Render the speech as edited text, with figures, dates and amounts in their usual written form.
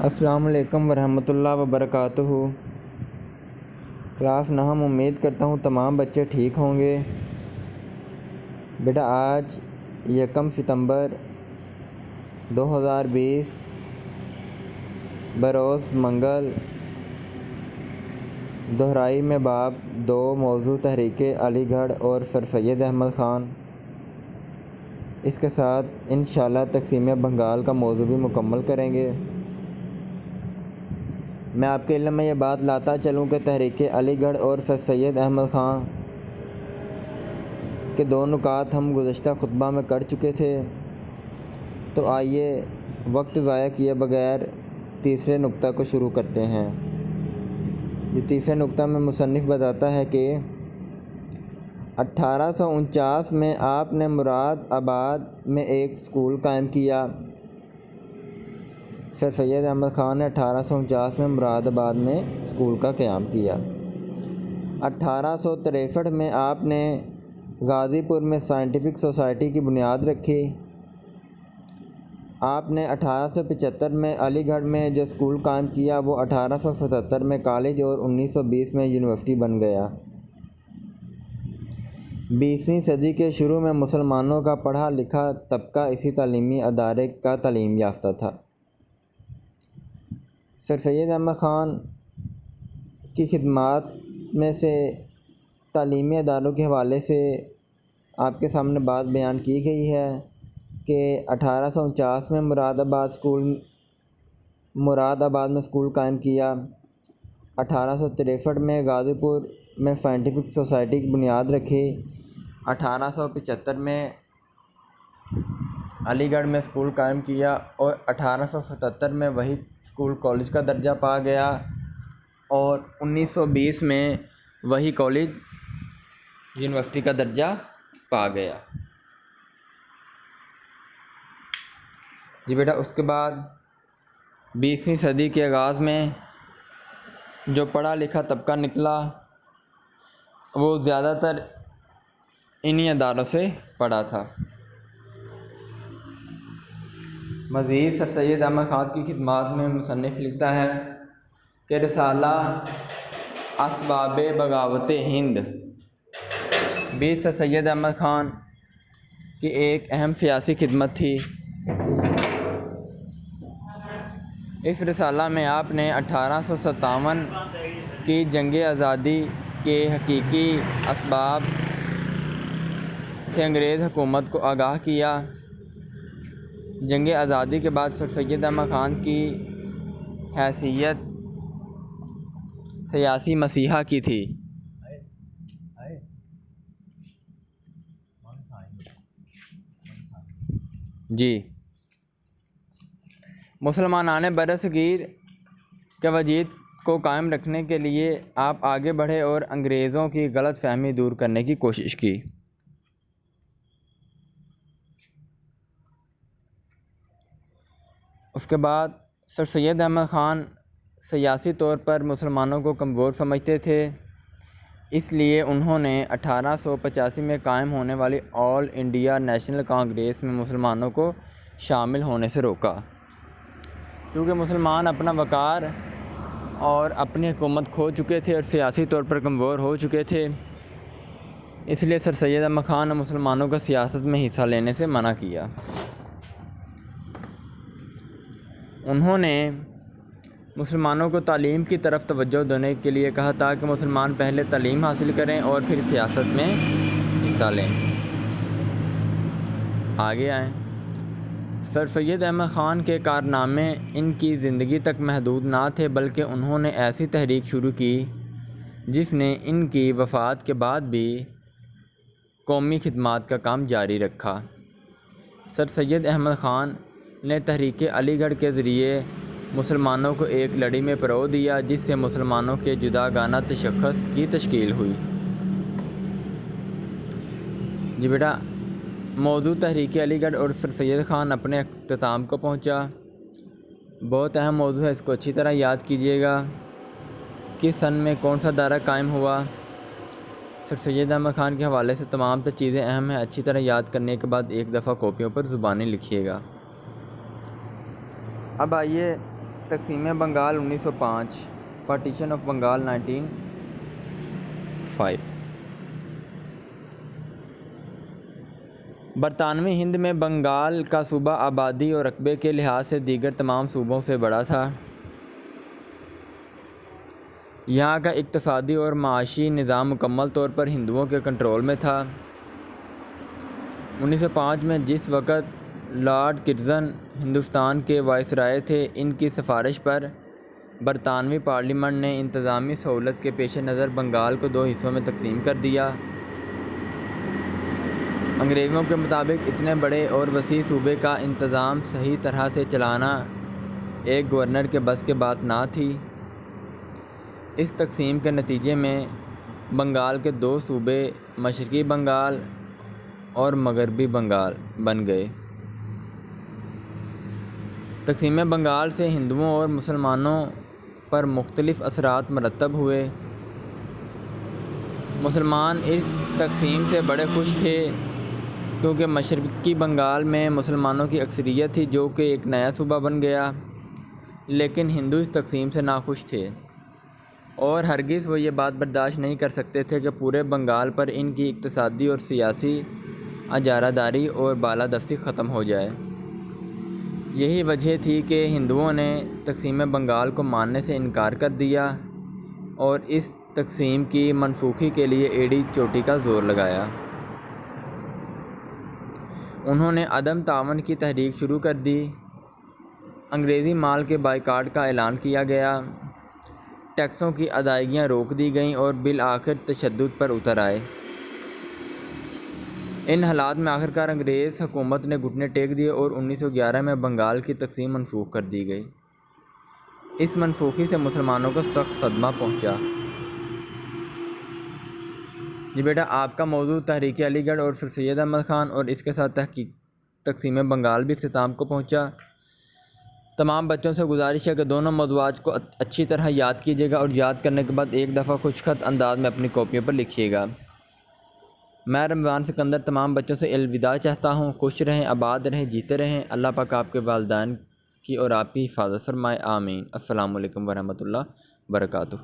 السلام علیکم ورحمۃ اللہ وبرکاتہ۔ کلاس 9 امید کرتا ہوں تمام بچے ٹھیک ہوں گے۔ بیٹا آج 1 ستمبر 2020 بروز منگل دہرائی میں باب 2 موضوع تحریک علی گڑھ اور سر سید احمد خان، اس کے ساتھ انشاءاللہ تقسیم بنگال کا موضوع بھی مکمل کریں گے۔ میں آپ کے علم میں یہ بات لاتا چلوں کہ تحریک علی گڑھ اور سر سید احمد خان کے 2 نکات ہم گزشتہ خطبہ میں کر چکے تھے، تو آئیے وقت ضائع کیے بغیر تیسرے نکتہ کو شروع کرتے ہیں۔ یہ تیسرے نکتہ میں مصنف بتاتا ہے کہ 1849 میں آپ نے مراد آباد میں ایک اسکول قائم کیا۔ سر سید احمد خان نے 1849 میں مراد آباد میں اسکول کا قیام کیا۔ 1863 میں آپ نے غازی پور میں سائنٹیفک سوسائٹی کی بنیاد رکھی۔ آپ نے 1875 میں علی گڑھ میں جو اسکول قائم کیا وہ 1877 میں کالج اور 1920 میں یونیورسٹی بن گیا۔ 20ویں صدی کے شروع میں مسلمانوں کا پڑھا لکھا طبقہ اسی تعلیمی ادارے کا تعلیم یافتہ تھا۔ سر سید احمد خان کی خدمات میں سے تعلیمی اداروں کے حوالے سے آپ کے سامنے بات بیان کی گئی ہے کہ 1849 میں مراد آباد میں اسکول قائم کیا۔ 1863 میں غازی پور میں سائنٹیفک سوسائٹی کی بنیاد رکھی۔ 1875 میں علی گڑھ میں اسکول قائم کیا اور 1877 میں وہی اسکول کالج کا درجہ پا گیا اور 1920 میں وہی کالج یونیورسٹی کا درجہ پا گیا۔ جی بیٹا، اس کے بعد 20ویں صدی کے آغاز میں جو پڑھا لکھا طبقہ نکلا وہ زیادہ تر انہی اداروں سے پڑھا تھا۔ مزید سر سید احمد خان کی خدمات میں مصنف لکھتا ہے کہ رسالہ اسباب بغاوت ہند بھی سر سید احمد خان کی ایک اہم سیاسی خدمت تھی۔ اس رسالہ میں آپ نے 1857 کی جنگ آزادی کے حقیقی اسباب سے انگریز حکومت کو آگاہ کیا۔ جنگ آزادی کے بعد سر سید احمد خان کی حیثیت سیاسی مسیحا کی تھی۔ جی مسلمانان برصغیر کے وجود کو قائم رکھنے کے لیے آپ آگے بڑھے اور انگریزوں کی غلط فہمی دور کرنے کی کوشش کی۔ اس کے بعد سر سید احمد خان سیاسی طور پر مسلمانوں کو کمزور سمجھتے تھے، اس لیے انہوں نے 1885 میں قائم ہونے والی آل انڈیا نیشنل کانگریس میں مسلمانوں کو شامل ہونے سے روکا۔ کیونکہ مسلمان اپنا وقار اور اپنی حکومت کھو چکے تھے اور سیاسی طور پر کمزور ہو چکے تھے، اس لیے سر سید احمد خان نے مسلمانوں کو سیاست میں حصہ لینے سے منع کیا۔ انہوں نے مسلمانوں کو تعلیم کی طرف توجہ دینے کے لیے کہا تاکہ مسلمان پہلے تعلیم حاصل کریں اور پھر سیاست میں حصہ لیں۔ آگے آئیں۔ سر سید احمد خان کے کارنامے ان کی زندگی تک محدود نہ تھے، بلکہ انہوں نے ایسی تحریک شروع کی جس نے ان کی وفات کے بعد بھی قومی خدمات کا کام جاری رکھا۔ سر سید احمد خان نے تحریک علی گڑھ کے ذریعے مسلمانوں کو ایک لڑی میں پرو دیا جس سے مسلمانوں کے جداگانہ تشخص کی تشکیل ہوئی۔ جی بیٹا، موضوع تحریک علی گڑھ اور سر سید خان اپنے اختتام کو پہنچا۔ بہت اہم موضوع ہے، اس کو اچھی طرح یاد کیجیے گا۔ کس سن میں کون سا دائرہ قائم ہوا؟ سر سید احمد خان کے حوالے سے تمام تر چیزیں اہم ہیں، اچھی طرح یاد کرنے کے بعد ایک دفعہ کاپیوں پر زبانی لکھیے گا۔ اب آئیے تقسیم بنگال 1905 پارٹیشن آف بنگال 1905۔ برطانوی ہند میں بنگال کا صوبہ آبادی اور رقبے کے لحاظ سے دیگر تمام صوبوں سے بڑا تھا۔ یہاں کا اقتصادی اور معاشی نظام مکمل طور پر ہندوؤں کے کنٹرول میں تھا۔ 1905 میں جس وقت لارڈ کرزن ہندوستان کے وائسرائے تھے، ان کی سفارش پر برطانوی پارلیمنٹ نے انتظامی سہولت کے پیش نظر بنگال کو 2 حصوں میں تقسیم کر دیا۔ انگریزوں کے مطابق اتنے بڑے اور وسیع صوبے کا انتظام صحیح طرح سے چلانا ایک گورنر کے بس کی بات نہ تھی۔ اس تقسیم کے نتیجے میں بنگال کے 2 صوبے مشرقی بنگال اور مغربی بنگال بن گئے۔ تقسیم بنگال سے ہندوؤں اور مسلمانوں پر مختلف اثرات مرتب ہوئے۔ مسلمان اس تقسیم سے بڑے خوش تھے کیونکہ مشرقی بنگال میں مسلمانوں کی اکثریت تھی جو کہ ایک نیا صوبہ بن گیا، لیکن ہندو اس تقسیم سے ناخوش تھے اور ہرگز وہ یہ بات برداشت نہیں کر سکتے تھے کہ پورے بنگال پر ان کی اقتصادی اور سیاسی اجارہ داری اور بالادستی ختم ہو جائے۔ یہی وجہ تھی کہ ہندوؤں نے تقسیم بنگال کو ماننے سے انکار کر دیا اور اس تقسیم کی منسوخی کے لیے ایڑی چوٹی کا زور لگایا۔ انہوں نے عدم تعاون کی تحریک شروع کر دی، انگریزی مال کے بائیکاٹ کا اعلان کیا گیا، ٹیکسوں کی ادائیگیاں روک دی گئیں اور بالآخر تشدد پر اتر آئے۔ ان حالات میں آخرکار انگریز حکومت نے گھٹنے ٹیک دیے اور 1911 میں بنگال کی تقسیم منسوخ کر دی گئی۔ اس منسوخی سے مسلمانوں کو سخت صدمہ پہنچا۔ جی بیٹا، آپ کا موضوع تحریک علی گڑھ اور سر سید احمد خان اور اس کے ساتھ تقسیم بنگال بھی اختتام کو پہنچا۔ تمام بچوں سے گزارش ہے کہ دونوں موضوعات کو اچھی طرح یاد کیجیے گا اور یاد کرنے کے بعد ایک دفعہ خوش خط انداز میں اپنی کاپیوں پر لکھیے گا۔ میں رمضان سکندر تمام بچوں سے الوداع چاہتا ہوں۔ خوش رہیں، آباد رہیں، جیتے رہیں۔ اللہ پاک آپ کے والدین کی اور آپ کی حفاظت فرمائے، آمین۔ السلام علیکم ورحمۃ اللہ وبرکاتہ۔